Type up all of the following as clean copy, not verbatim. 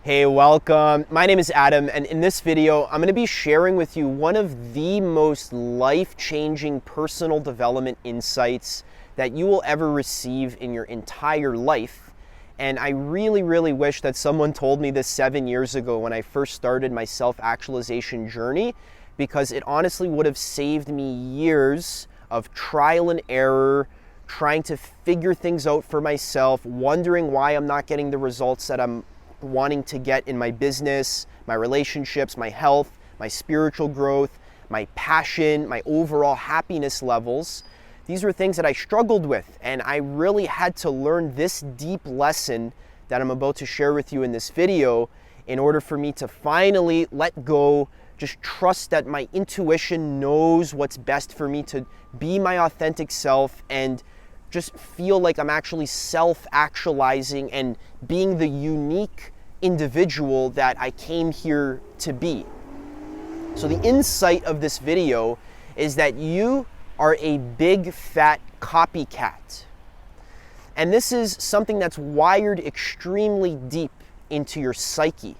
Hey, welcome. My name is Adam, and in this video, I'm going to be sharing with you one of the most life-changing personal development insights that you will ever receive in your entire life. And I really wish that someone told me this 7 years ago when I first started my self-actualization journey, because it honestly would have saved me years of trial and error, trying to figure things out for myself, wondering why I'm not getting the results that I'm wanting to get in my business, my relationships, my health, my spiritual growth, my passion, my overall happiness levels. These were things that I struggled with, and I really had to learn this deep lesson that I'm about to share with you in this video in order for me to finally let go, just trust that my intuition knows what's best for me to be my authentic self, and just feel like I'm actually self-actualizing and being the unique individual that I came here to be. So the insight of this video is that you are a big fat copycat. And this is something that's wired extremely deep into your psyche.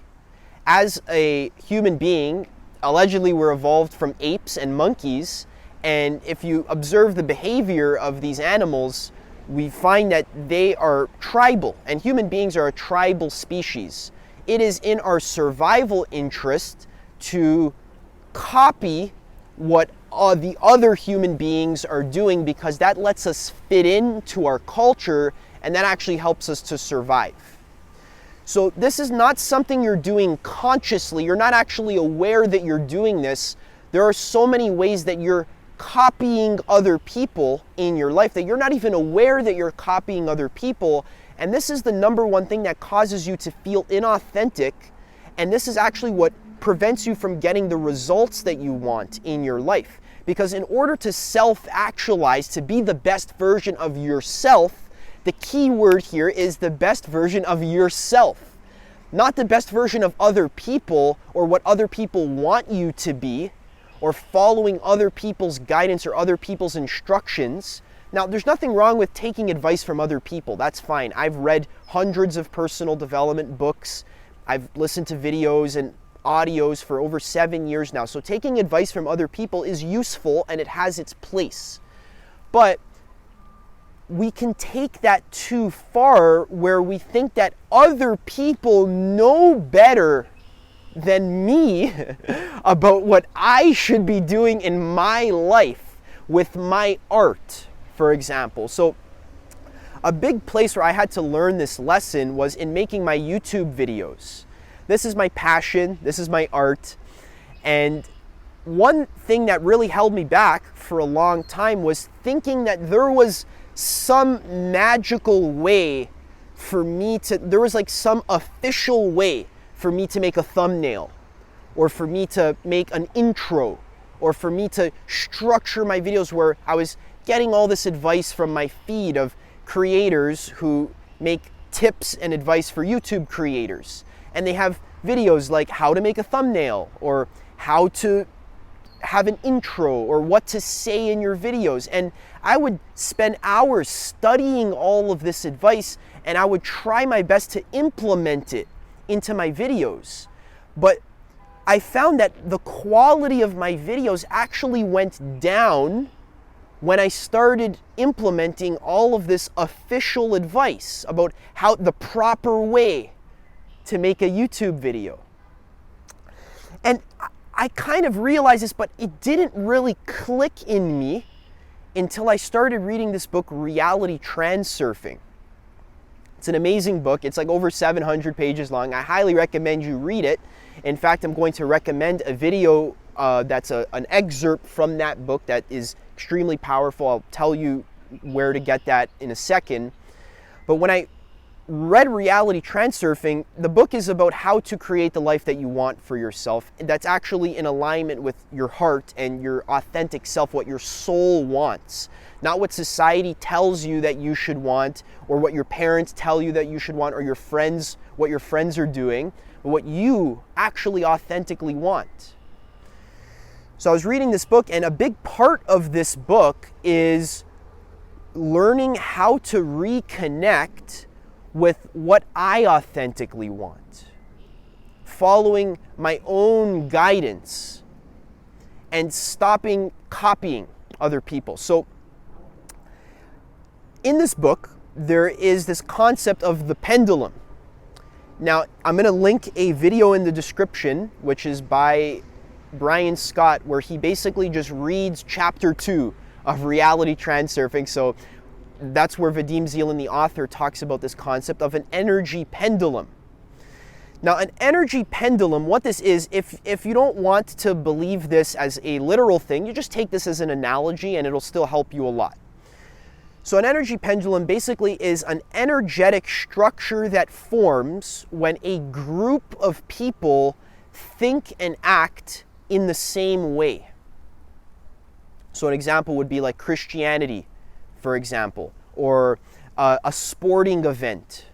As a human being, allegedly we're evolved from apes and monkeys, and if you observe the behavior of these animals, we find that they are tribal, and human beings are a tribal species. It is in our survival interest to copy what the other human beings are doing, because that lets us fit into our culture, and that actually helps us to survive. So this is not something you're doing consciously. You're not actually aware that you're doing this. There are so many ways that you're copying other people in your life that you're not even aware that you're copying other people. And this is the number one thing that causes you to feel inauthentic. And this is actually what prevents you from getting the results that you want in your life. Because in order to self-actualize, to be the best version of yourself, the key word here is the best version of yourself. Not the best version of other people or what other people want you to be, or following other people's guidance or other people's instructions. Now, there's nothing wrong with taking advice from other people. That's fine. I've read hundreds of personal development books. I've listened to videos and audios for over 7 years now. So taking advice from other people is useful and it has its place. But we can take that too far where we think that other people know better than me about what I should be doing in my life with my art, for example. So a big place where I had to learn this lesson was in making my YouTube videos. This is my passion, this is my art, and one thing that really held me back for a long time was thinking that there was some magical way for me to, there was like some official way for me to make a thumbnail, or for me to make an intro, or for me to structure my videos where I was getting all this advice from my feed of creators who make tips and advice for YouTube creators. And they have videos like how to make a thumbnail, or how to have an intro, or what to say in your videos. And I would spend hours studying all of this advice, and I would try my best to implement it into my videos. But I found that the quality of my videos actually went down when I started implementing all of this official advice about how the proper way to make a YouTube video. And I kind of realized this, but it didn't really click in me until I started reading this book, Reality Transurfing. It's an amazing book. It's like over 700 pages long. I highly recommend you read it. In fact, I'm going to recommend a video that's an excerpt from that book that is extremely powerful. I'll tell you where to get that in a second. But when I read Reality Transurfing, the book is about how to create the life that you want for yourself. That's actually in alignment with your heart and your authentic self, what your soul wants. Not what society tells you that you should want, or what your parents tell you that you should want, or your friends, what your friends are doing, but what you actually authentically want. So I was reading this book, and a big part of this book is learning how to reconnect with what I authentically want. following my own guidance and stopping copying other people. So in this book, there is this concept of the pendulum. Now, I'm going to link a video in the description, which is by Brian Scott, where he basically just reads chapter 2 of Reality Transurfing. So that's where Vadim Zeland, the author, talks about this concept of an energy pendulum. Now, an energy pendulum, what this is, if you don't want to believe this as a literal thing, you just take this as an analogy and it'll still help you a lot. So an energy pendulum basically is an energetic structure that forms when a group of people think and act in the same way. So an example would be like Christianity, for example, or a sporting event,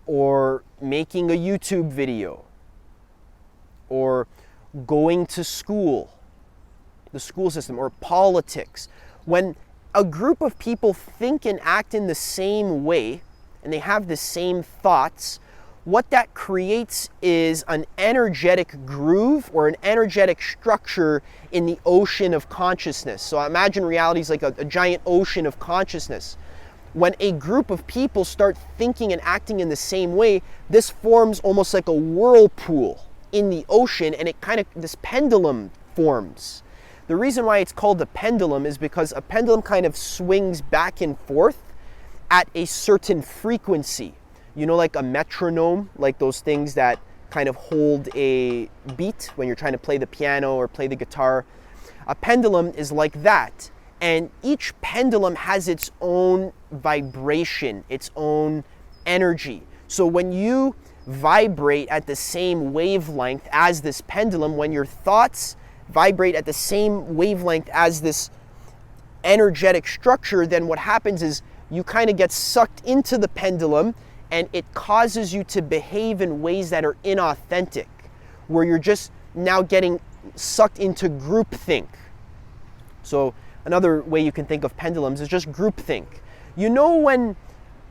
or making a YouTube video, or going to school, the school system, or politics. When a group of people think and act in the same way, and they have the same thoughts, what that creates is an energetic groove or an energetic structure in the ocean of consciousness. So imagine reality is like a giant ocean of consciousness. When a group of people start thinking and acting in the same way, this forms almost like a whirlpool in the ocean, and this pendulum forms. The reason why it's called a pendulum is because a pendulum kind of swings back and forth at a certain frequency. You know, like a metronome, like those things that kind of hold a beat when you're trying to play the piano or play the guitar. A pendulum is like that. And each pendulum has its own vibration, its own energy. So when you vibrate at the same wavelength as this pendulum, when your thoughts vibrate at the same wavelength as this energetic structure, then what happens is you kind of get sucked into the pendulum, and it causes you to behave in ways that are inauthentic, where you're just now getting sucked into groupthink. So another way you can think of pendulums is just groupthink. You know, when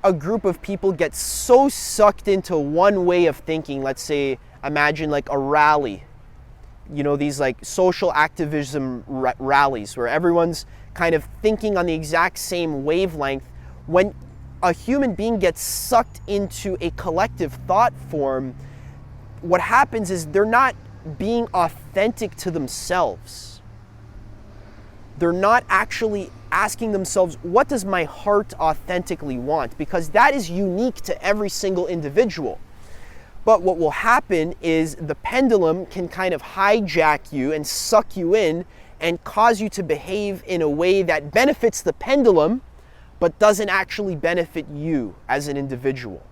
a group of people get so sucked into one way of thinking, let's say, imagine like a rally, you know, these like social activism rallies where everyone's kind of thinking on the exact same wavelength. When a human being gets sucked into a collective thought form, what happens is they're not being authentic to themselves. They're not actually asking themselves, what does my heart authentically want? Because that is unique to every single individual. But what will happen is the pendulum can kind of hijack you and suck you in and cause you to behave in a way that benefits the pendulum, but doesn't actually benefit you as an individual.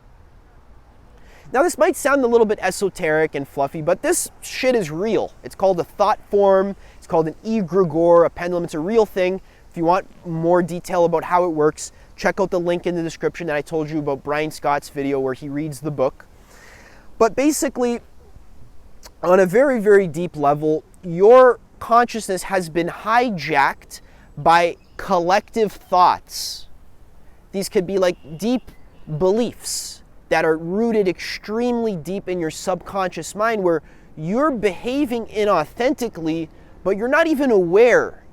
Now, this might sound a little bit esoteric and fluffy, but this shit is real. It's called a thought form. It's called an egregore, a pendulum. It's a real thing. If you want more detail about how it works, check out the link in the description that I told you about Brian Scott's video where he reads the book. But basically, on a very, very deep level, your consciousness has been hijacked by collective thoughts. These could be like deep beliefs that are rooted extremely deep in your subconscious mind, where you're behaving inauthentically, but you're not even aware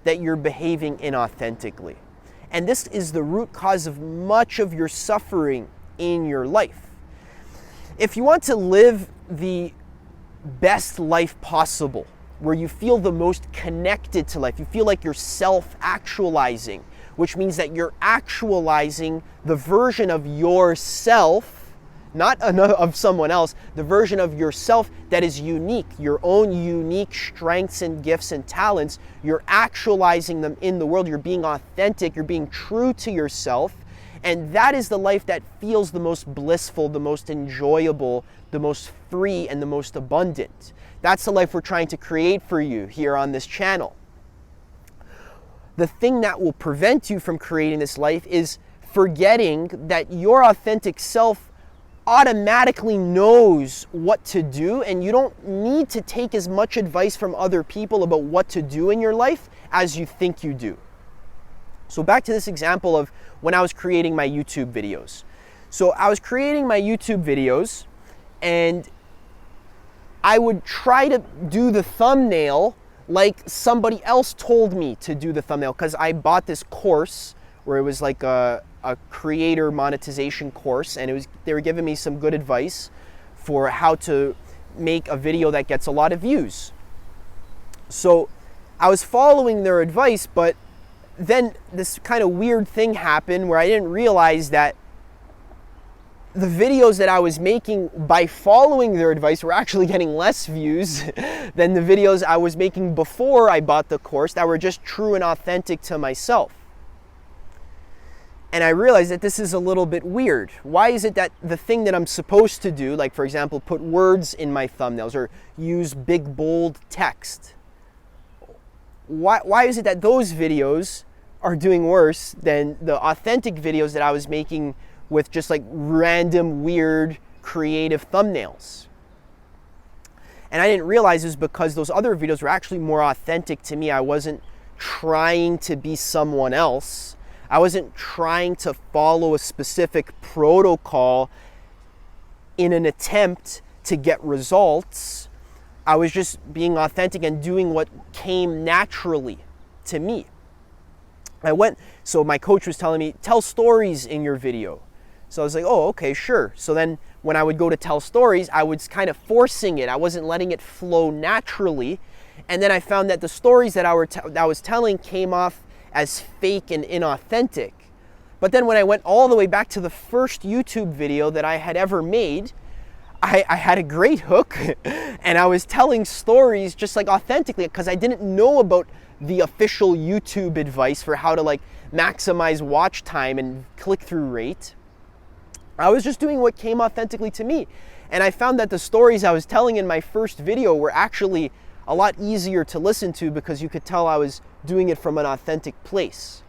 that you're behaving inauthentically. And this is the root cause of much of your suffering in your life. If you want to live the best life possible, where you feel the most connected to life, you feel like you're self-actualizing, which means that you're actualizing the version of yourself, not of someone else, the version of yourself that is unique, your own unique strengths and gifts and talents. You're actualizing them in the world. You're being authentic. You're being true to yourself. And that is the life that feels the most blissful, the most enjoyable, the most free, and the most abundant. That's the life we're trying to create for you here on this channel. The thing that will prevent you from creating this life is forgetting that your authentic self automatically knows what to do, and you don't need to take as much advice from other people about what to do in your life as you think you do. So back to this example of when I was creating my YouTube videos. So I was creating my YouTube videos, and I would try to do the thumbnail like somebody else told me to do the thumbnail, because I bought this course where it was like a creator monetization course, and they were giving me some good advice for how to make a video that gets a lot of views. So I was following their advice, but then this kind of weird thing happened where I didn't realize that the videos that I was making by following their advice were actually getting less views than the videos I was making before I bought the course that were just true and authentic to myself. And I realized that this is a little bit weird. Why is it that the thing that I'm supposed to do, like for example, put words in my thumbnails or use big bold text, why is it that those videos are doing worse than the authentic videos that I was making with just like random, weird, creative thumbnails? And I didn't realize it was because those other videos were actually more authentic to me. I wasn't trying to be someone else. I wasn't trying to follow a specific protocol in an attempt to get results. I was just being authentic and doing what came naturally to me. So my coach was telling me, tell stories in your video. So I was like, oh, okay, sure. So then when I would go to tell stories, I was kind of forcing it. I wasn't letting it flow naturally. And then I found that the stories that I was telling came off as fake and inauthentic. But then when I went all the way back to the first YouTube video that I had ever made, I had a great hook and I was telling stories just like authentically, because I didn't know about the official YouTube advice for how to like maximize watch time and click-through rate. I was just doing what came authentically to me. And I found that the stories I was telling in my first video were actually a lot easier to listen to because you could tell I was doing it from an authentic place.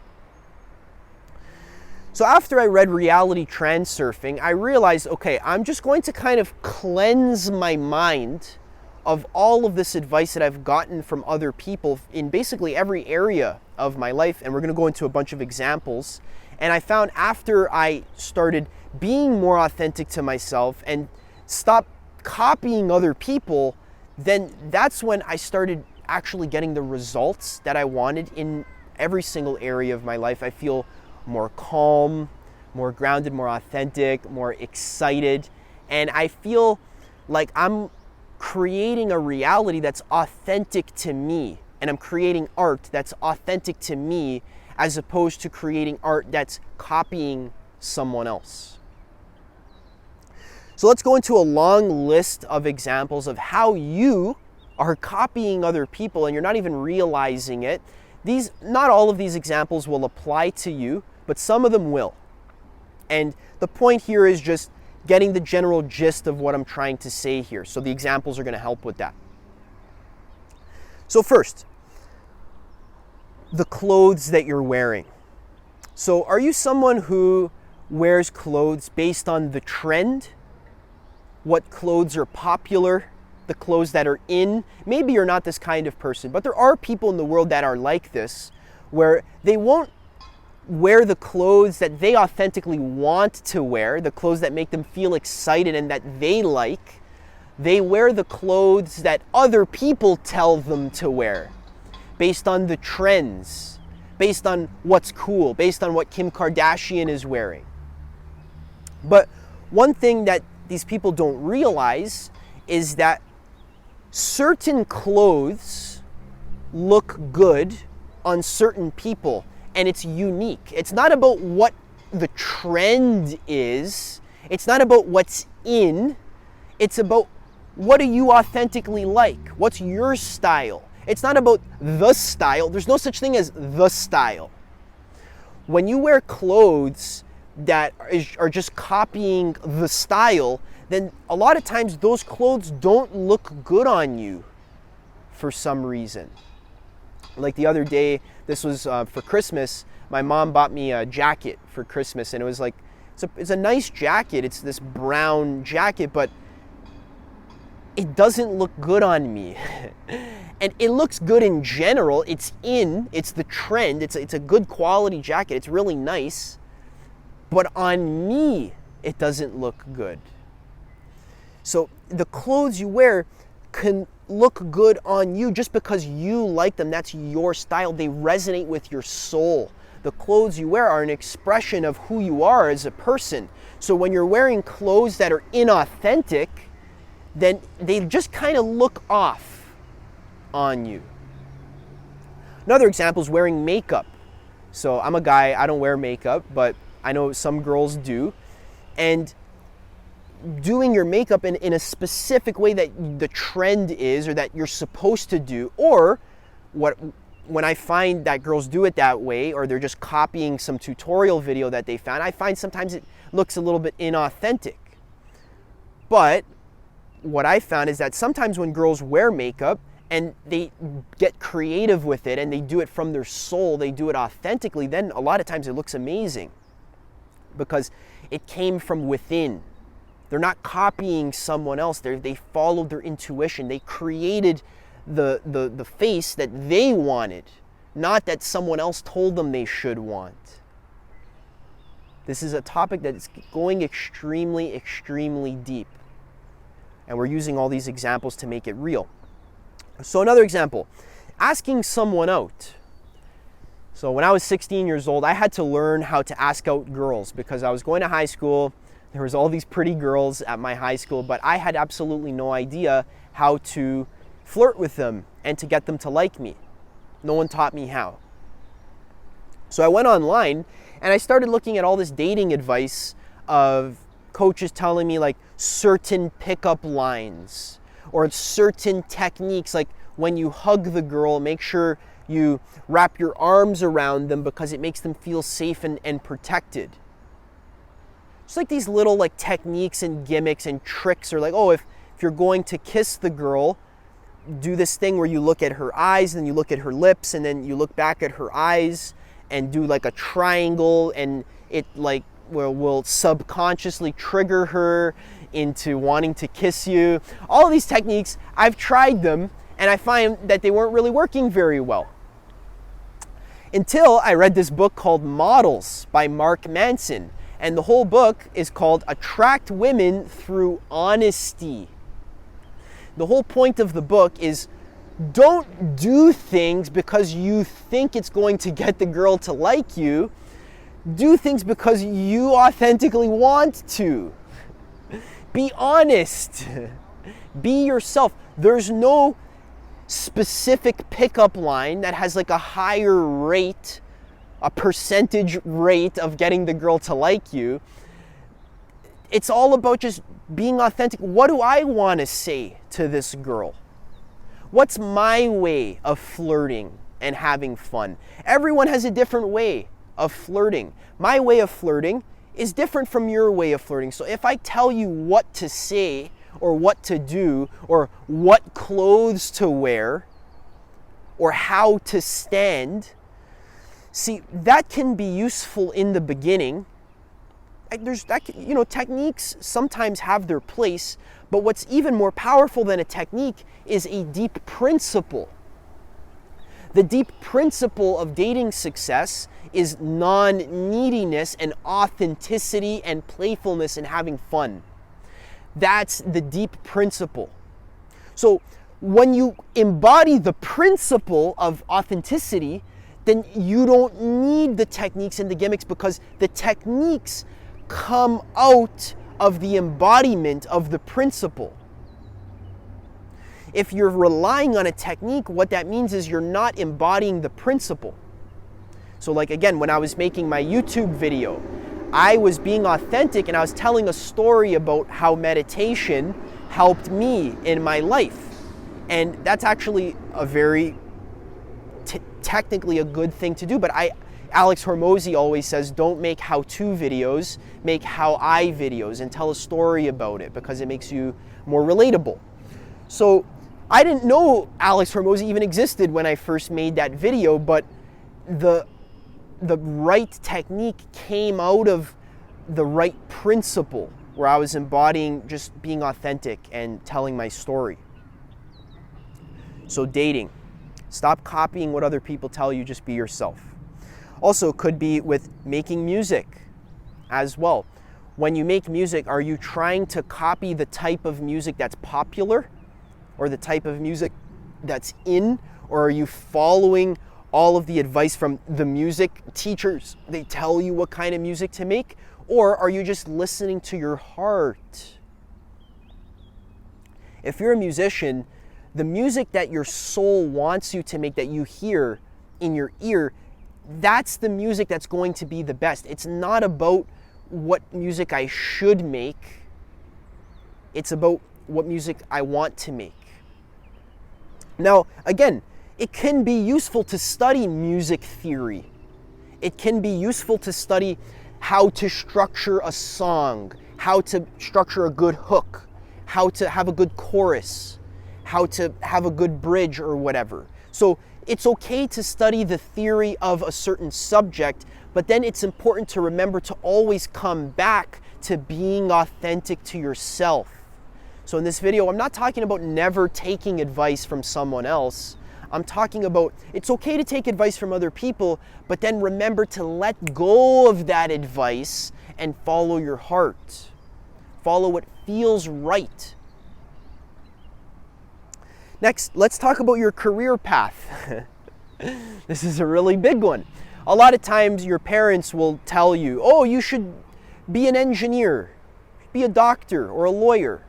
So after I read Reality Transurfing, I realized, okay, I'm just going to kind of cleanse my mind of all of this advice that I've gotten from other people in basically every area of my life. And we're going to go into a bunch of examples. And I found after I started being more authentic to myself and stop copying other people, then that's when I started actually getting the results that I wanted in every single area of my life. I feel more calm, more grounded, more authentic, more excited. And I feel like I'm creating a reality that's authentic to me. And I'm creating art that's authentic to me as opposed to creating art that's copying someone else. So let's go into a long list of examples of how you are copying other people and you're not even realizing it. Not all of these examples will apply to you, but some of them will. And the point here is just getting the general gist of what I'm trying to say here. So the examples are going to help with that. So first, the clothes that you're wearing. So are you someone who wears clothes based on the trend? What clothes are popular? The clothes that are in? Maybe you're not this kind of person, but there are people in the world that are like this, where they won't wear the clothes that they authentically want to wear, the clothes that make them feel excited and that they like. They wear the clothes that other people tell them to wear, based on the trends, based on what's cool, based on what Kim Kardashian is wearing. But one thing that these people don't realize is that certain clothes look good on certain people, and it's unique. It's not about what the trend is. It's not about what's in. It's about what do you authentically like? What's your style? It's not about the style. There's no such thing as the style. When you wear clothes that are just copying the style, then a lot of times those clothes don't look good on you for some reason. Like the other day, this was for Christmas, my mom bought me a jacket for Christmas, and it was like, it's a nice jacket. It's this brown jacket, but it doesn't look good on me. And it looks good in general. It's the trend. It's a good quality jacket. It's really nice. But on me, it doesn't look good. So the clothes you wear can look good on you just because you like them. That's your style. They resonate with your soul. The clothes you wear are an expression of who you are as a person. So when you're wearing clothes that are inauthentic, then they just kind of look off on you. Another example is wearing makeup. So I'm a guy, I don't wear makeup, but I know some girls do. And doing your makeup in a specific way that the trend is or that you're supposed to do, or when I find that girls do it that way, or they're just copying some tutorial video that they found, I find sometimes it looks a little bit inauthentic. But what I found is that sometimes when girls wear makeup and they get creative with it and they do it from their soul, they do it authentically, then a lot of times it looks amazing because it came from within. They're not copying someone else. They followed their intuition. They created the face that they wanted, not that someone else told them they should want. This is a topic that's going extremely, extremely deep. And we're using all these examples to make it real. So another example, asking someone out. So when I was 16 years old, I had to learn how to ask out girls because I was going to high school. There was all these pretty girls at my high school, but I had absolutely no idea how to flirt with them and to get them to like me. No one taught me how. So I went online and I started looking at all this dating advice of coaches telling me like certain pickup lines or certain techniques, like when you hug the girl, make sure you wrap your arms around them because it makes them feel safe and protected. It's like these little like techniques and gimmicks and tricks, or like, oh, if you're going to kiss the girl, do this thing where you look at her eyes and you look at her lips and then you look back at her eyes and do like a triangle, and it like will subconsciously trigger her into wanting to kiss you. All of these techniques, I've tried them and I find that they weren't really working very well. Until I read this book called Models by Mark Manson. And the whole book is called Attract Women Through Honesty. The whole point of the book is don't do things because you think it's going to get the girl to like you. Do things because you authentically want to. Be honest. Be yourself. There's no specific pickup line that has like a higher rate, a percentage rate of getting the girl to like you. It's all about just being authentic. What do I want to say to this girl? What's my way of flirting and having fun? Everyone has a different way of flirting. My way of flirting is different from your way of flirting. So if I tell you what to say or what to do or what clothes to wear or how to stand, see, that can be useful in the beginning. Techniques sometimes have their place, but what's even more powerful than a technique is a deep principle. The deep principle of dating success is non-neediness and authenticity and playfulness and having fun. That's the deep principle. So when you embody the principle of authenticity, then you don't need the techniques and the gimmicks because the techniques come out of the embodiment of the principle. If you're relying on a technique, what that means is you're not embodying the principle. So like again, when I was making my YouTube video, I was being authentic and I was telling a story about how meditation helped me in my life. And that's actually a very technically a good thing to do, but Alex Hormozy always says, don't make how-to videos, make how-I videos and tell a story about it because it makes you more relatable. So I didn't know Alex Hormozy even existed when I first made that video, but the right technique came out of the right principle where I was embodying just being authentic and telling my story. So dating. Stop copying what other people tell you, just be yourself. Also could be with making music as well. When you make music, are you trying to copy the type of music that's popular? or the type of music that's in? Or are you following all of the advice from the music teachers? They tell you what kind of music to make? Or are you just listening to your heart? If you're a musician, the music that your soul wants you to make, that you hear in your ear, that's the music that's going to be the best. It's not about what music I should make. It's about what music I want to make. Now, again, it can be useful to study music theory. It can be useful to study how to structure a song, how to structure a good hook, how to have a good chorus, how to have a good bridge or whatever. So it's okay to study the theory of a certain subject, but then it's important to remember to always come back to being authentic to yourself. So in this video, I'm not talking about never taking advice from someone else. I'm talking about it's okay to take advice from other people, but then remember to let go of that advice and follow your heart. Follow what feels right. Next, let's talk about your career path. This is a really big one. A lot of times your parents will tell you, oh, you should be an engineer, be a doctor or a lawyer.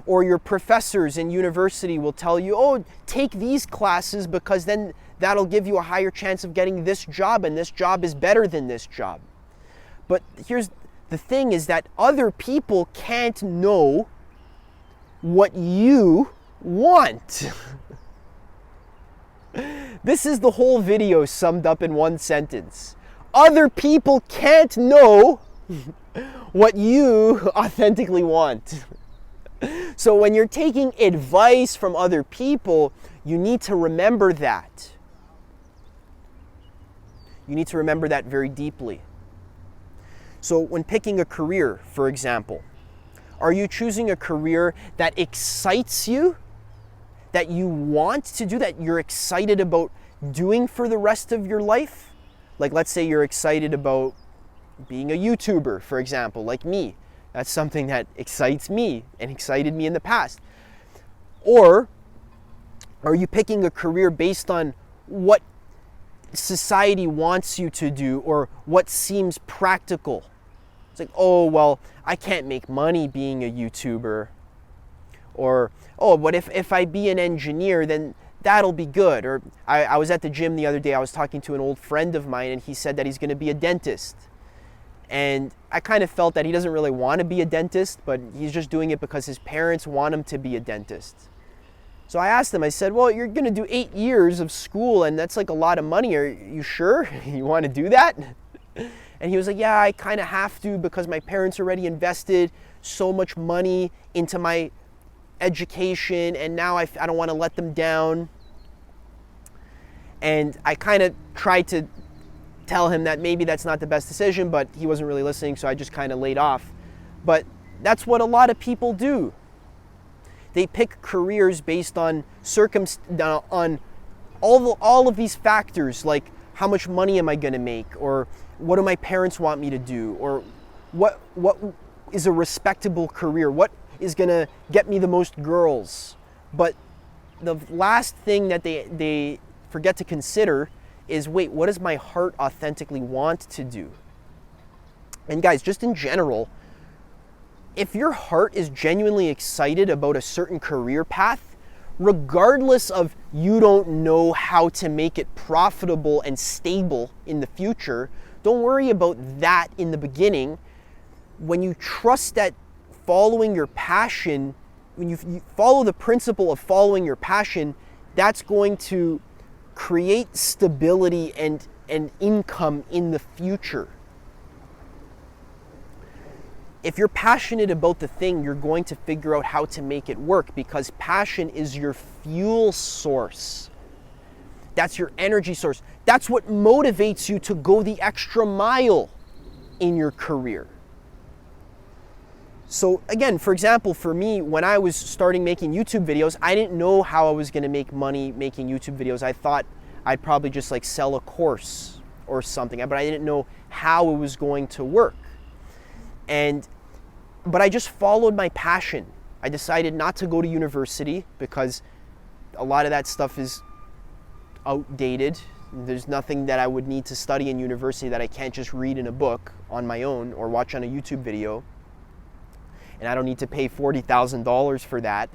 Or your professors in university will tell you, oh, take these classes because then that'll give you a higher chance of getting this job, and this job is better than this job. But here's the thing, is that other people can't know what you want. This is the whole video summed up in one sentence. Other people can't know what you authentically want. So when you're taking advice from other people, you need to remember that. You need to remember that very deeply. So when picking a career, for example, are you choosing a career that excites you, that you want to do, that you're excited about doing for the rest of your life? Like, let's say you're excited about being a YouTuber, for example, like me. That's something that excites me and excited me in the past. Or are you picking a career based on what society wants you to do or what seems practical? It's like, oh, well, I can't make money being a YouTuber. Or, oh, but if I be an engineer, then that'll be good. Or I was at the gym the other day, I was talking to an old friend of mine, and he said that he's going to be a dentist. And I kind of felt that he doesn't really want to be a dentist, but he's just doing it because his parents want him to be a dentist. So I asked him, I said, well, you're going to do 8 years of school, and that's like a lot of money. Are you sure you want to do that? And he was like, yeah, I kind of have to because my parents already invested so much money into my education, and now I don't want to let them down. And I kind of tried to tell him that maybe that's not the best decision, but he wasn't really listening, so I just kind of laid off. But that's what a lot of people do. They pick careers based on on all of these factors, like how much money am I going to make, or what do my parents want me to do, or what is a respectable career, what is going to get me the most girls. But the last thing that they forget to consider is, wait, what does my heart authentically want to do? And guys, just in general, if your heart is genuinely excited about a certain career path, regardless of you don't know how to make it profitable and stable in the future, don't worry about that in the beginning. When you trust that following your passion, when you follow the principle of following your passion, that's going to create stability and income in the future. If you're passionate about the thing, you're going to figure out how to make it work, because passion is your fuel source. That's your energy source. That's what motivates you to go the extra mile in your career. So again, for example, for me, when I was starting making YouTube videos, I didn't know how I was going to make money making YouTube videos. I thought I'd probably just like sell a course or something, but I didn't know how it was going to work. But I just followed my passion. I decided not to go to university because a lot of that stuff is outdated. There's nothing that I would need to study in university that I can't just read in a book on my own or watch on a YouTube video. And I don't need to pay $40,000 for that.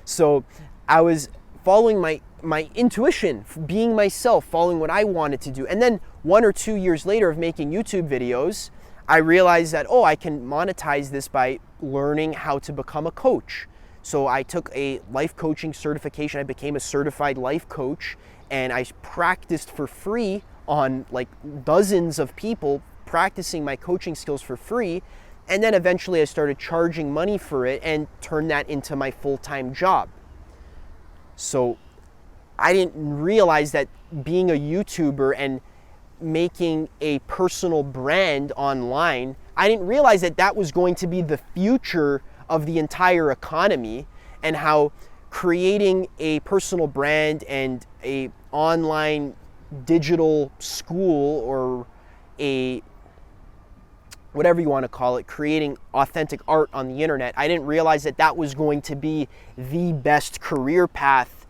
So I was following my intuition, being myself, following what I wanted to do. And then 1 or 2 years later of making YouTube videos, I realized that, I can monetize this by learning how to become a coach. So I took a life coaching certification. I became a certified life coach, and I practiced for free on like dozens of people, practicing my coaching skills for free. And then eventually I started charging money for it and turned that into my full-time job. So I didn't realize that being a YouTuber and making a personal brand online, I didn't realize that that was going to be the future of the entire economy, and how creating a personal brand and a online digital school, or a whatever you want to call it, creating authentic art on the internet, I didn't realize that that was going to be the best career path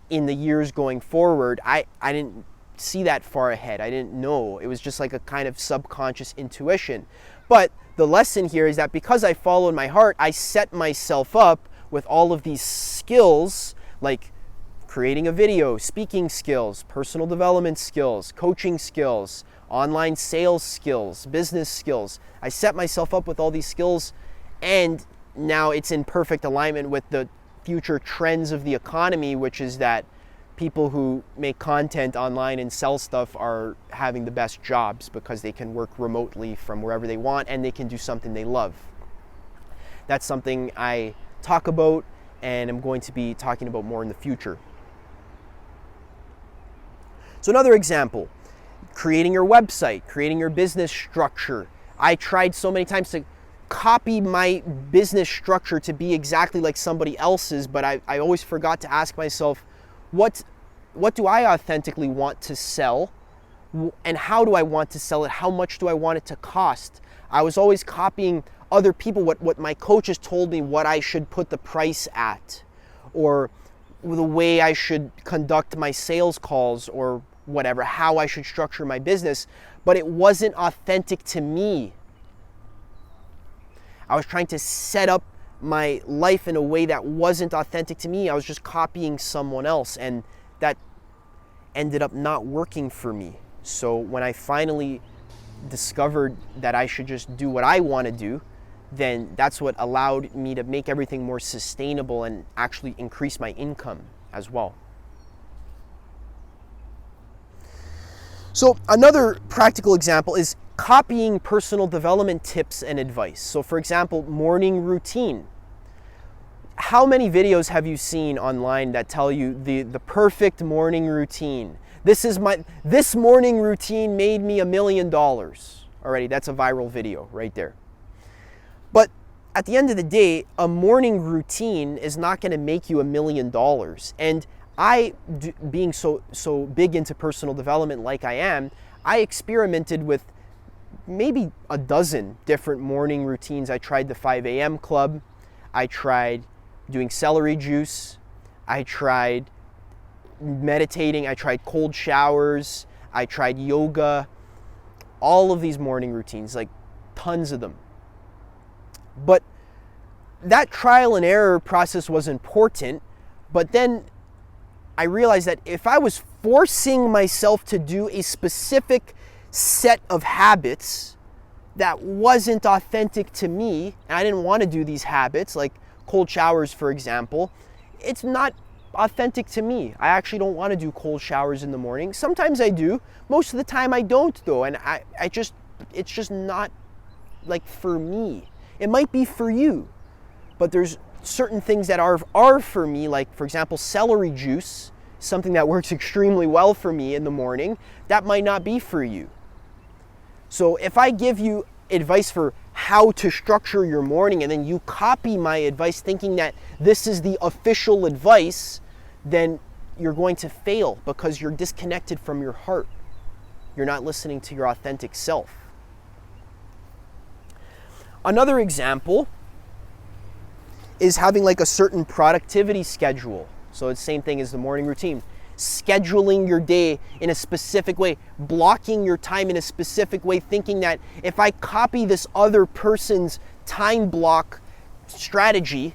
in the years going forward. I didn't see that far ahead. I didn't know. It was just like a kind of subconscious intuition. But the lesson here is that because I followed my heart, I set myself up with all of these skills, like creating a video, speaking skills, personal development skills, coaching skills, online sales skills, business skills. I set myself up with all these skills, and now it's in perfect alignment with the future trends of the economy, which is that people who make content online and sell stuff are having the best jobs because they can work remotely from wherever they want, and they can do something they love. That's something I talk about, and I'm going to be talking about more in the future. So another example, creating your website, creating your business structure. I tried so many times to copy my business structure to be exactly like somebody else's, but I always forgot to ask myself, what do I authentically want to sell, and how do I want to sell it? How much do I want it to cost? I was always copying other people, what my coaches told me what I should put the price at, or the way I should conduct my sales calls, or whatever, how I should structure my business, but it wasn't authentic to me. I was trying to set up my life in a way that wasn't authentic to me. I was just copying someone else, and that ended up not working for me. So when I finally discovered that I should just do what I want to do, then that's what allowed me to make everything more sustainable and actually increase my income as well. So another practical example is copying personal development tips and advice. So for example, morning routine. How many videos have you seen online that tell you the perfect morning routine? This morning routine made me $1 million. Already, that's a viral video right there. But at the end of the day, a morning routine is not going to make you $1 million. And being so big into personal development like I am, I experimented with maybe a dozen different morning routines. I tried the 5 a.m. club. I tried doing celery juice. I tried meditating. I tried cold showers. I tried yoga. All of these morning routines, like tons of them. But that trial and error process was important, but then I realized that if I was forcing myself to do a specific set of habits that wasn't authentic to me, and I didn't want to do these habits, like cold showers, for example, it's not authentic to me. I actually don't want to do cold showers in the morning. Sometimes I do. Most of the time I don't, though, and it's just not like for me. It might be for you, but there's certain things that are for me, like for example, celery juice, something that works extremely well for me in the morning, that might not be for you. So if I give you advice for how to structure your morning and then you copy my advice thinking that this is the official advice, then you're going to fail because you're disconnected from your heart. You're not listening to your authentic self. Another example is having like a certain productivity schedule. So it's the same thing as the morning routine. Scheduling your day in a specific way, blocking your time in a specific way, thinking that if I copy this other person's time block strategy,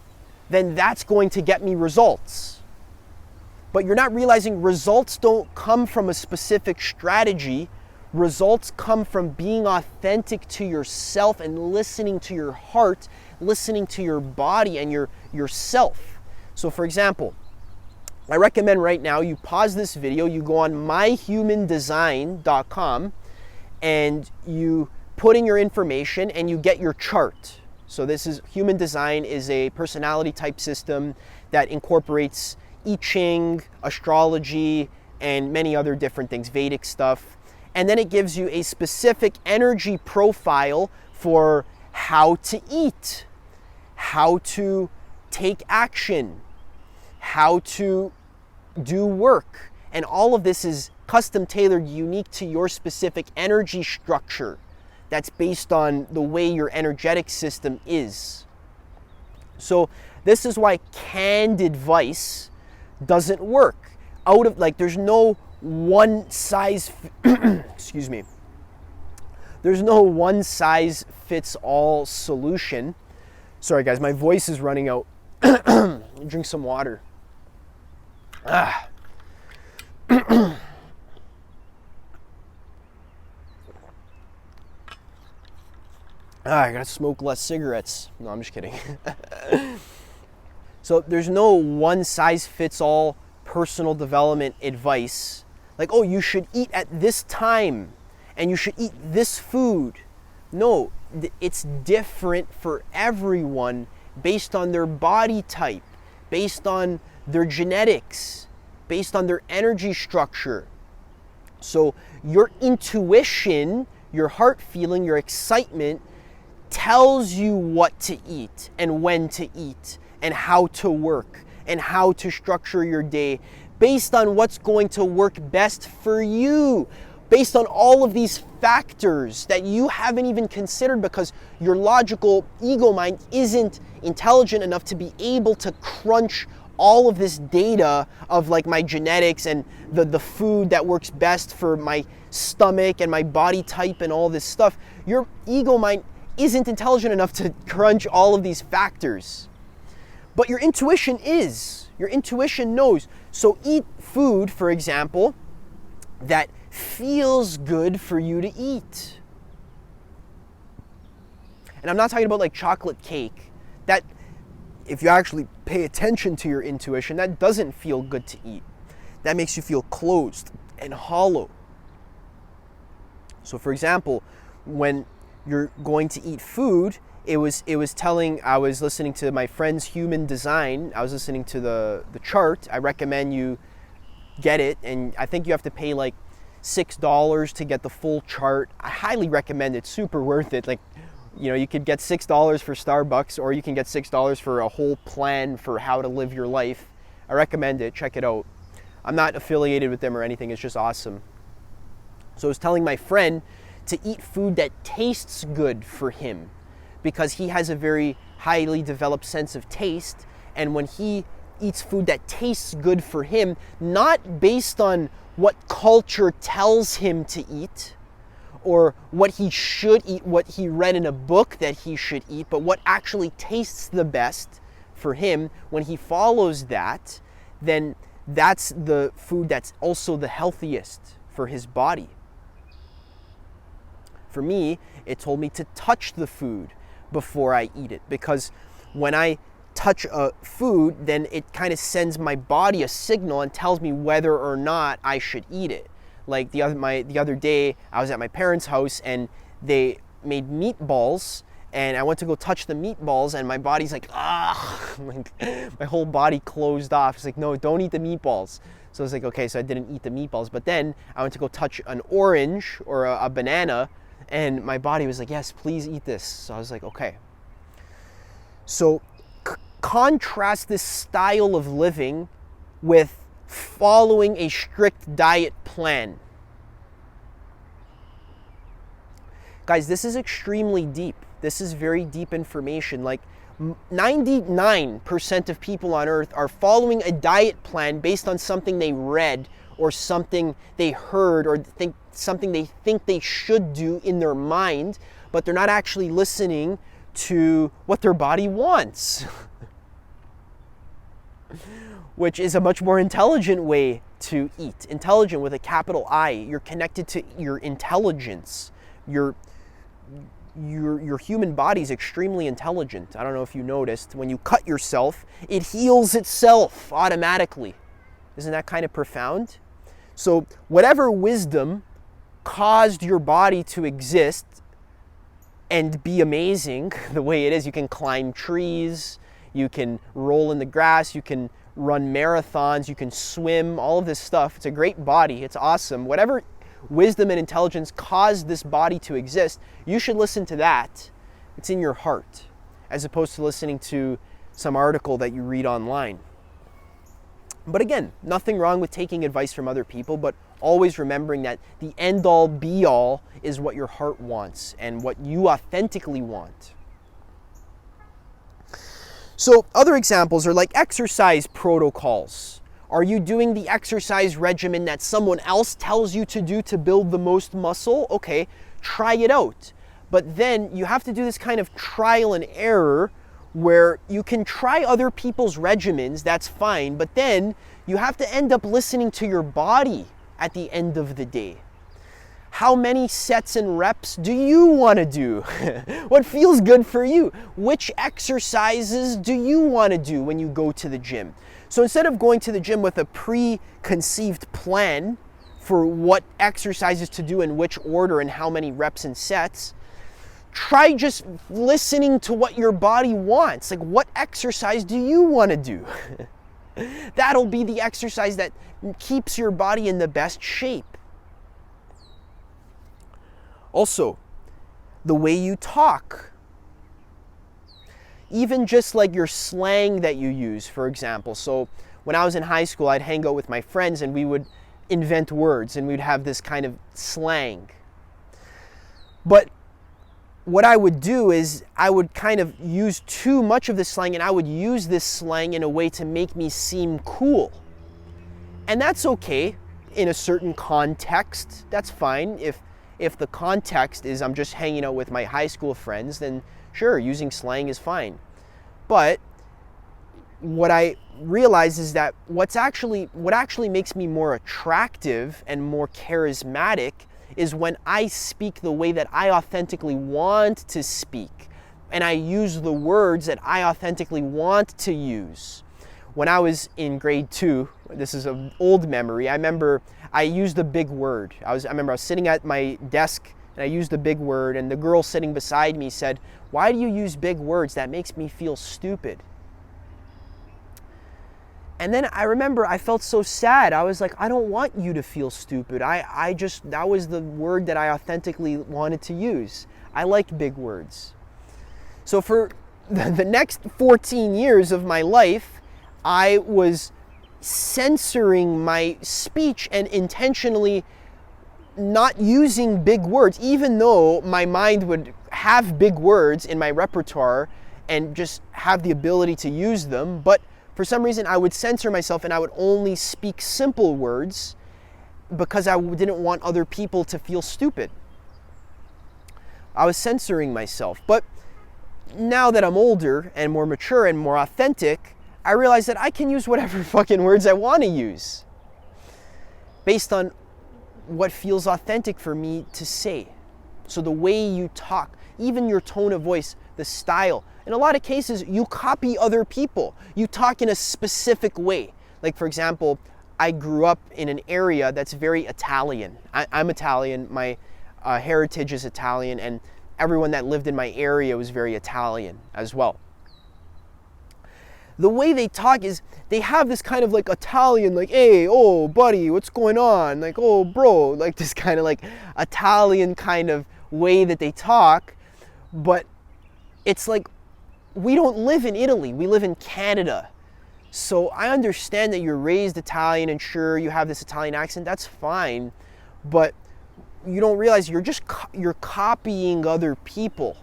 then that's going to get me results. But you're not realizing results don't come from a specific strategy. Results come from being authentic to yourself and listening to your heart, listening to your body and yourself. So for example, I recommend right now you pause this video, you go on myhumandesign.com and you put in your information and you get your chart. So this is Human Design is a personality type system that incorporates I Ching, astrology, and many other different things, Vedic stuff. And then it gives you a specific energy profile for how to eat, how to take action, how to do work. And all of this is custom tailored, unique to your specific energy structure that's based on the way your energetic system is. So this is why canned advice doesn't work. There's no one size, excuse me, there's no one size fits all solution. Sorry guys, my voice is running out. Drink some water. I gotta smoke less cigarettes. No, I'm just kidding. So there's no one size fits all personal development advice. Like, oh, you should eat at this time and you should eat this food. No, it's different for everyone based on their body type, based on their genetics, based on their energy structure. So your intuition, your heart feeling, your excitement tells you what to eat and when to eat and how to work and how to structure your day based on what's going to work best for you, based on all of these factors that you haven't even considered because your logical ego mind isn't intelligent enough to be able to crunch all of this data of like my genetics and the food that works best for my stomach and my body type and all this stuff. Your ego mind isn't intelligent enough to crunch all of these factors. But your intuition is. Your intuition knows. So eat food, for example, that feels good for you to eat. And I'm not talking about like chocolate cake. That, if you actually pay attention to your intuition, that doesn't feel good to eat. That makes you feel closed and hollow. So for example, when you're going to eat food, I was listening to my friend's Human Design. I was listening to the chart. I recommend you get it, and I think you have to pay like $6 to get the full chart. I highly recommend it. Super worth it. Like, you know, you could get $6 for Starbucks, or you can get $6 for a whole plan for how to live your life. I recommend it. Check it out. I'm not affiliated with them or anything. It's just awesome. So I was telling my friend to eat food that tastes good for him, because he has a very highly developed sense of taste. And when he eats food that tastes good for him, not based on what culture tells him to eat or what he should eat, what he read in a book that he should eat, but what actually tastes the best for him, when he follows that, then that's the food that's also the healthiest for his body. For me, it told me to touch the food before I eat it, because when I touch a food, then it kind of sends my body a signal and tells me whether or not I should eat it. Like the other day, I was at my parents' house and they made meatballs, and I went to go touch the meatballs, and my body's like, ah, like, my whole body closed off. It's like, no, don't eat the meatballs. So I was like, okay, so I didn't eat the meatballs. But then I went to go touch an orange or a banana, and my body was like, yes, please eat this. So I was like, okay. So contrast this style of living with following a strict diet plan. Guys, this is extremely deep. This is very deep information. Like, 99% of people on earth are following a diet plan based on something they read or something they heard or something they think they should do in their mind, but they're not actually listening to what their body wants. Which is a much more intelligent way to eat. Intelligent with a capital I. You're connected to your intelligence. Your human body is extremely intelligent. I don't know if you noticed, when you cut yourself, it heals itself automatically. Isn't that kind of profound? So whatever wisdom caused your body to exist and be amazing the way it is, you can climb trees, you can roll in the grass, you can run marathons, you can swim, all of this stuff. It's a great body. It's awesome. Whatever wisdom and intelligence caused this body to exist, you should listen to that. It's in your heart, as opposed to listening to some article that you read online. But again, nothing wrong with taking advice from other people, but always remembering that the end-all be-all is what your heart wants and what you authentically want. So other examples are like exercise protocols. Are you doing the exercise regimen that someone else tells you to do to build the most muscle? Okay, try it out. But then you have to do this kind of trial and error where you can try other people's regimens, that's fine, but then you have to end up listening to your body at the end of the day. How many sets and reps do you want to do? What feels good for you? Which exercises do you want to do when you go to the gym? So instead of going to the gym with a preconceived plan for what exercises to do in which order and how many reps and sets, try just listening to what your body wants. Like, what exercise do you want to do? That'll be the exercise that keeps your body in the best shape. Also, the way you talk. Even just like your slang that you use, for example. So when I was in high school, I'd hang out with my friends and we would invent words and we'd have this kind of slang. But what I would do is I would kind of use too much of this slang, and I would use this slang in a way to make me seem cool. And that's okay in a certain context. That's fine. If the context is I'm just hanging out with my high school friends, then sure, using slang is fine. But what I realize is that what actually makes me more attractive and more charismatic is when I speak the way that I authentically want to speak, and I use the words that I authentically want to use. When I was in grade 2, this is an old memory, I remember I used a big word. I remember I was sitting at my desk and I used a big word, and the girl sitting beside me said, "Why do you use big words? That makes me feel stupid." And then I remember I felt so sad. I was like, I don't want you to feel stupid. That was the word that I authentically wanted to use. I like big words. So for the next 14 years of my life, I was censoring my speech and intentionally not using big words, even though my mind would have big words in my repertoire and just have the ability to use them. But for some reason, I would censor myself and I would only speak simple words because I didn't want other people to feel stupid. I was censoring myself. But now that I'm older and more mature and more authentic, I realize that I can use whatever fucking words I want to use based on what feels authentic for me to say. So the way you talk, even your tone of voice, the style. In a lot of cases, you copy other people. You talk in a specific way. Like, for example, I grew up in an area that's very Italian. I'm Italian, my heritage is Italian, and everyone that lived in my area was very Italian as well. The way they talk is, they have this kind of like Italian, like, hey, oh, buddy, what's going on? Like, oh, bro, like this kind of like Italian kind of way that they talk. But it's like, we don't live in Italy, we live in Canada. So I understand that you're raised Italian and sure, you have this Italian accent, that's fine. But you don't realize you're copying other people.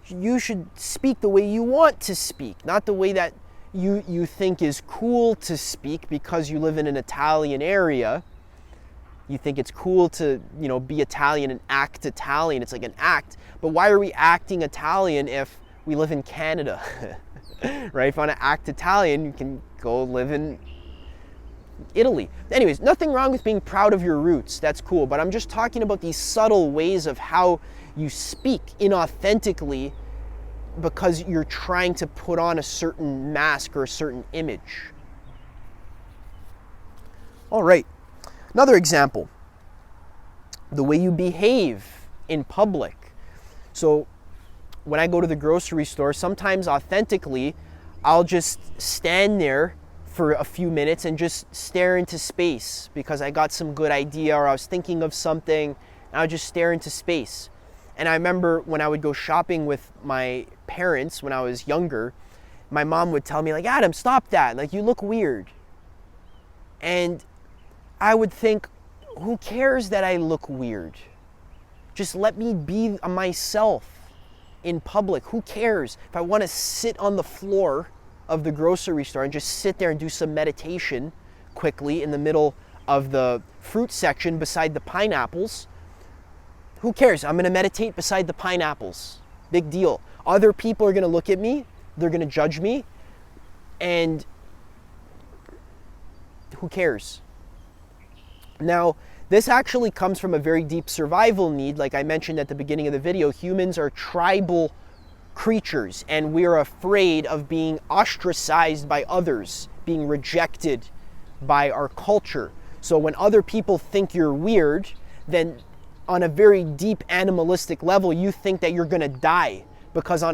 you should speak the way you want to speak, not the way that you think is cool to speak because you live in an Italian area. You think it's cool to, be Italian and act Italian. It's like an act. But why are we acting Italian if we live in Canada? Right? If you want to act Italian, you can go live in Italy. Anyways, nothing wrong with being proud of your roots. That's cool. But I'm just talking about these subtle ways of how you speak inauthentically because you're trying to put on a certain mask or a certain image. All right. Another example, the way you behave in public. So when I go to the grocery store, sometimes authentically, I'll just stand there for a few minutes and just stare into space because I got some good idea or I was thinking of something, and I would just stare into space. And I remember when I would go shopping with my parents when I was younger, my mom would tell me, like, Adam, stop that. Like, you look weird. And I would think, who cares that I look weird? Just let me be myself in public. Who cares? If I want to sit on the floor of the grocery store and just sit there and do some meditation quickly in the middle of the fruit section beside the pineapples, who cares? I'm going to meditate beside the pineapples. Big deal. Other people are going to look at me. They're going to judge me. And who cares? Now, this actually comes from a very deep survival need. Like I mentioned at the beginning of the video, humans are tribal creatures, and we're afraid of being ostracized by others, being rejected by our culture. So when other people think you're weird, then on a very deep animalistic level, you think that you're going to die. Because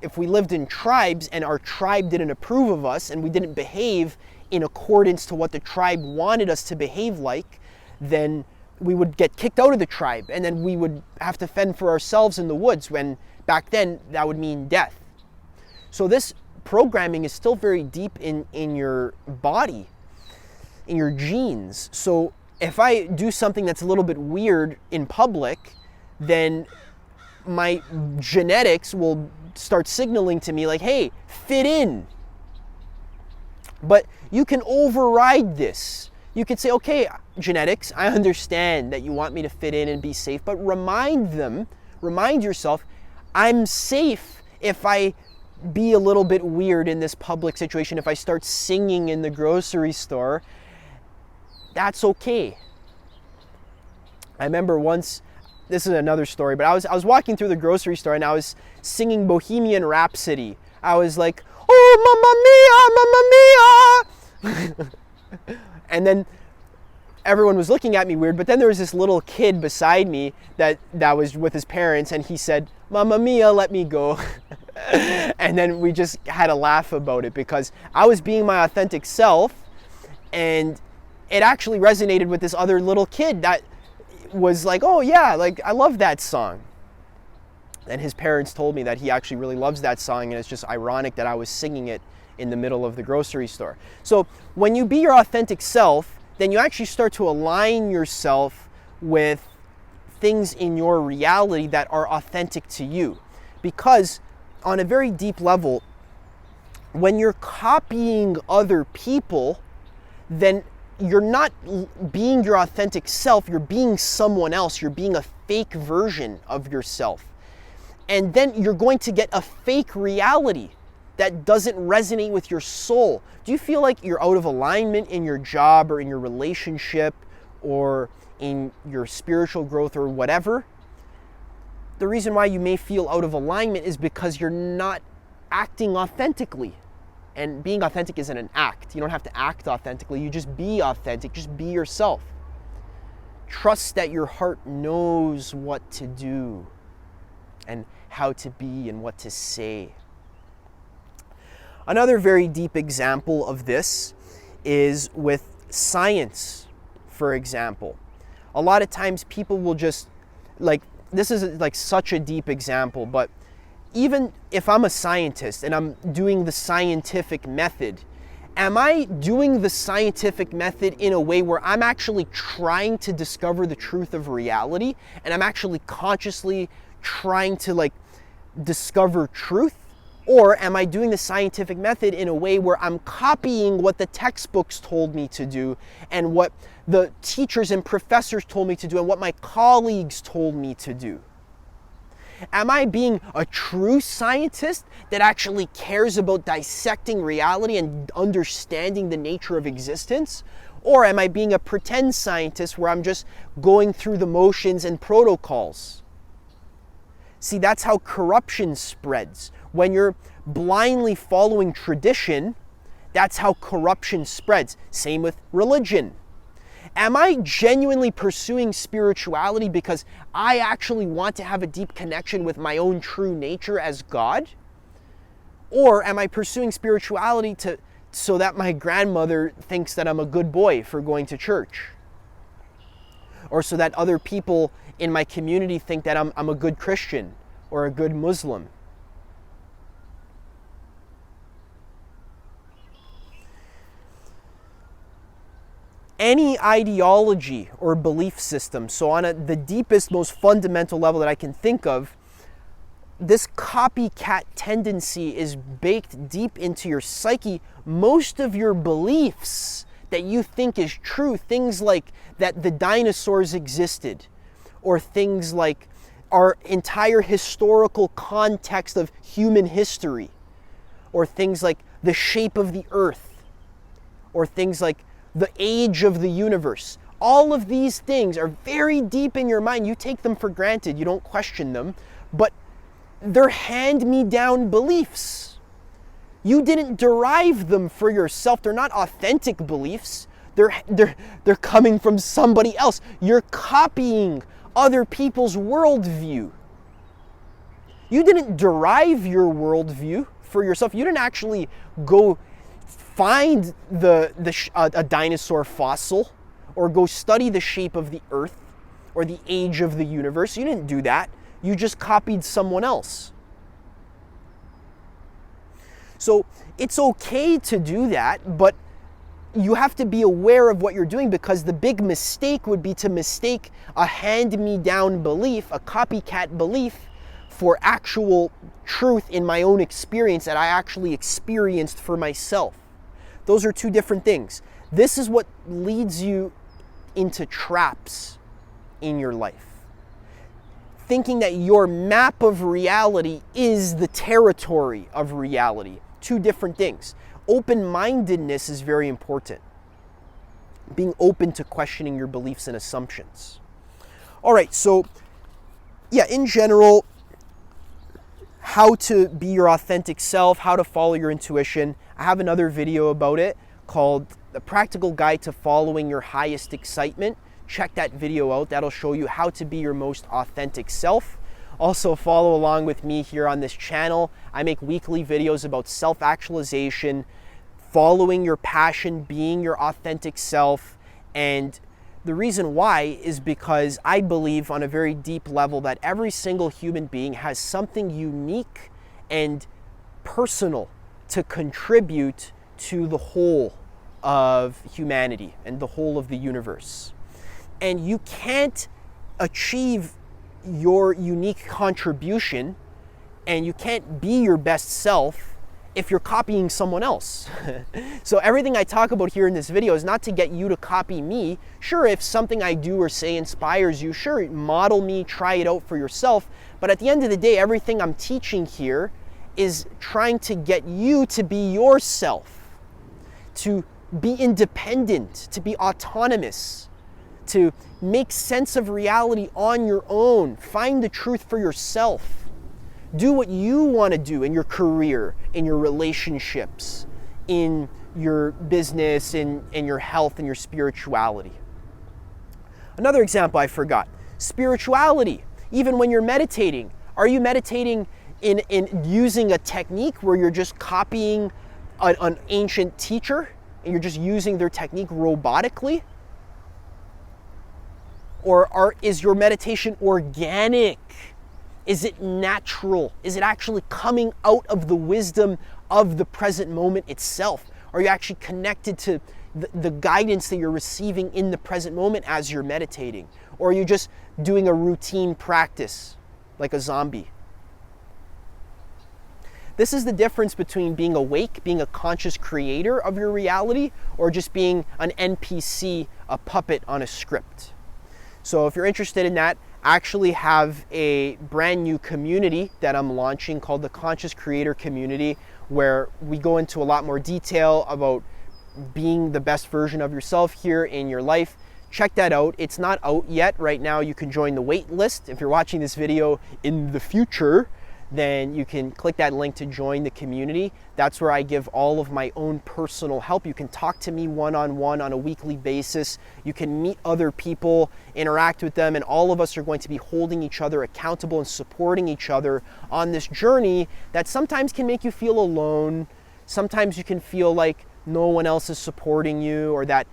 if we lived in tribes and our tribe didn't approve of us and we didn't behave in accordance to what the tribe wanted us to behave like, then we would get kicked out of the tribe, and then we would have to fend for ourselves in the woods, when back then that would mean death. So this programming is still very deep in your body, in your genes. So if I do something that's a little bit weird in public, then my genetics will start signaling to me like, hey, fit in. But you can override this. You could say, okay, genetics, I understand that you want me to fit in and be safe, but remind yourself, I'm safe if I be a little bit weird in this public situation. If I start singing in the grocery store, that's okay. I remember once, this is another story, but I was walking through the grocery store and I was singing Bohemian Rhapsody. I was like, oh, Mamma Mia, Mamma Mia! And then everyone was looking at me weird, but then there was this little kid beside me that was with his parents, and he said, Mamma Mia, let me go. And then we just had a laugh about it because I was being my authentic self, and it actually resonated with this other little kid that was like, oh yeah, like I love that song. And his parents told me that he actually really loves that song, and it's just ironic that I was singing it in the middle of the grocery store. So when you be your authentic self, then you actually start to align yourself with things in your reality that are authentic to you. Because on a very deep level, when you're copying other people, then you're not being your authentic self, you're being someone else, you're being a fake version of yourself. And then you're going to get a fake reality that doesn't resonate with your soul. Do you feel like you're out of alignment in your job or in your relationship or in your spiritual growth or whatever? The reason why you may feel out of alignment is because you're not acting authentically. And being authentic isn't an act. You don't have to act authentically. You just be authentic. Just be yourself. Trust that your heart knows what to do and how to be and what to say. Another very deep example of this is with science, for example. A lot of times people will just, like, this is like such a deep example, but even if I'm a scientist and I'm doing the scientific method, am I doing the scientific method in a way where I'm actually trying to discover the truth of reality, and I'm actually consciously trying to like discover truth? Or am I doing the scientific method in a way where I'm copying what the textbooks told me to do and what the teachers and professors told me to do and what my colleagues told me to do? Am I being a true scientist that actually cares about dissecting reality and understanding the nature of existence? Or am I being a pretend scientist where I'm just going through the motions and protocols? See, that's how corruption spreads. When you're blindly following tradition, that's how corruption spreads. Same with religion. Am I genuinely pursuing spirituality because I actually want to have a deep connection with my own true nature as God? Or am I pursuing spirituality so that my grandmother thinks that I'm a good boy for going to church? Or so that other people in my community think that I'm a good Christian or a good Muslim? Any ideology or belief system, so on the deepest, most fundamental level that I can think of, this copycat tendency is baked deep into your psyche. Most of your beliefs that you think is true, things like that the dinosaurs existed, or things like our entire historical context of human history, or things like the shape of the earth, or things like the age of the universe. All of these things are very deep in your mind. You take them for granted, you don't question them, but they're hand-me-down beliefs. You didn't derive them for yourself. They're not authentic beliefs. They're coming from somebody else. You're copying other people's worldview. You didn't derive your worldview for yourself. You didn't actually go find a dinosaur fossil or go study the shape of the earth or the age of the universe. You didn't do that. You just copied someone else. So it's okay to do that, but you have to be aware of what you're doing, because the big mistake would be to mistake a hand-me-down belief, a copycat belief, for actual truth in my own experience that I actually experienced for myself. Those are two different things. This is what leads you into traps in your life. Thinking that your map of reality is the territory of reality. Two different things. Open-mindedness is very important. Being open to questioning your beliefs and assumptions. All right, so yeah, in general, how to be your authentic self, how to follow your intuition. I have another video about it called The Practical Guide to Following Your Highest Excitement. Check that video out. That'll show you how to be your most authentic self. Also, follow along with me here on this channel. I make weekly videos about self-actualization, following your passion, being your authentic self. And the reason why is because I believe on a very deep level that every single human being has something unique and personal to contribute to the whole of humanity and the whole of the universe. And you can't achieve your unique contribution and you can't be your best self if you're copying someone else. So everything I talk about here in this video is not to get you to copy me. Sure, if something I do or say inspires you, sure, model me, try it out for yourself. But at the end of the day, everything I'm teaching here is trying to get you to be yourself, to be independent, to be autonomous, to make sense of reality on your own. Find the truth for yourself. Do what you want to do in your career, in your relationships, in your business, in your health, and your spirituality. Another example I forgot, spirituality. Even when you're meditating, are you meditating in using a technique where you're just copying an ancient teacher and you're just using their technique robotically? Or is your meditation organic? Is it natural? Is it actually coming out of the wisdom of the present moment itself? Are you actually connected to the guidance that you're receiving in the present moment as you're meditating? Or are you just doing a routine practice like a zombie? This is the difference between being awake, being a conscious creator of your reality, or just being an NPC, a puppet on a script. So if you're interested in that, I actually have a brand new community that I'm launching called the Conscious Creator Community, where we go into a lot more detail about being the best version of yourself here in your life. Check that out. It's not out yet. Right now you can join the wait list. If you're watching this video in the future, then you can click that link to join the community. That's where I give all of my own personal help. You can talk to me one-on-one on a weekly basis. You can meet other people, interact with them, and all of us are going to be holding each other accountable and supporting each other on this journey that sometimes can make you feel alone. Sometimes you can feel like no one else is supporting you, or that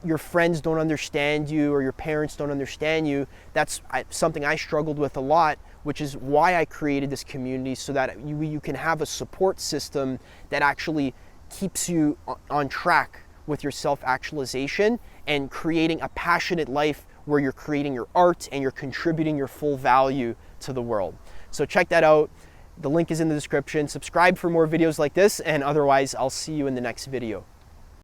your friends don't understand you, or your parents don't understand you. That's something I struggled with a lot, which is why I created this community, so that you can have a support system that actually keeps you on track with your self-actualization and creating a passionate life where you're creating your art and you're contributing your full value to the world. So check that out. The link is in the description. Subscribe for more videos like this, and otherwise I'll see you in the next video.